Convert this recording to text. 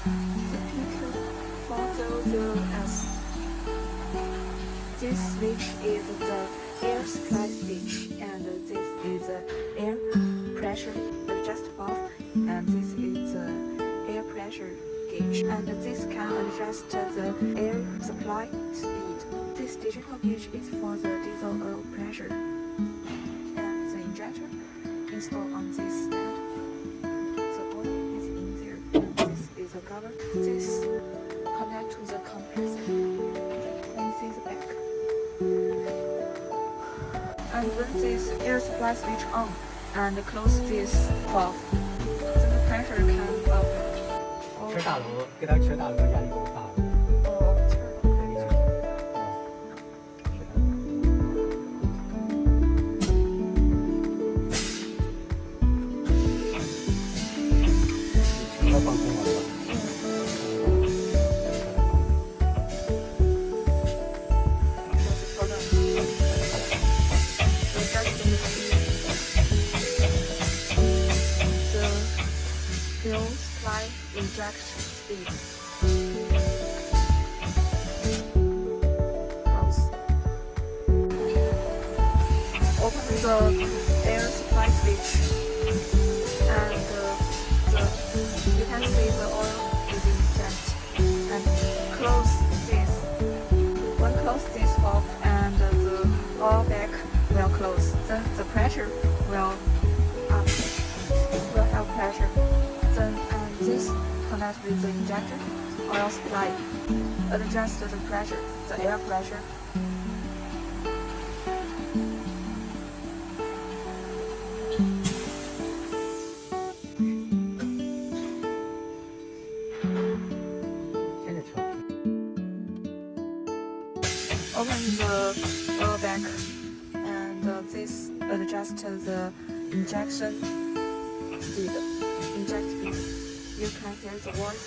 the PQ400S. This switch is the air supply switch, and this is the air pressure adjust valve, and this is the air pressure gauge, and this can adjust the air supply speed. This digital gauge is for the diesel oil pressure, and the injector installed on this stand. The oil is in there. This is a cover. This connect to the compressor. And this is the back. And when this air supply switch on and close this valve, then the pressure can up. 车大楼给它车大楼压力够大。要放空了是吧？Fuel supply injection speed. Close. Open the air supply switch, and you can see the oil is injected. And close this. When close this valve, and the oil back will close, then the pressure will up. Will have pressure. Then this connect with the injector oil supply. Adjust the pressure, the air pressure. Open the oil back, and this adjust the injection speed. Inject speed. You can hear the voice.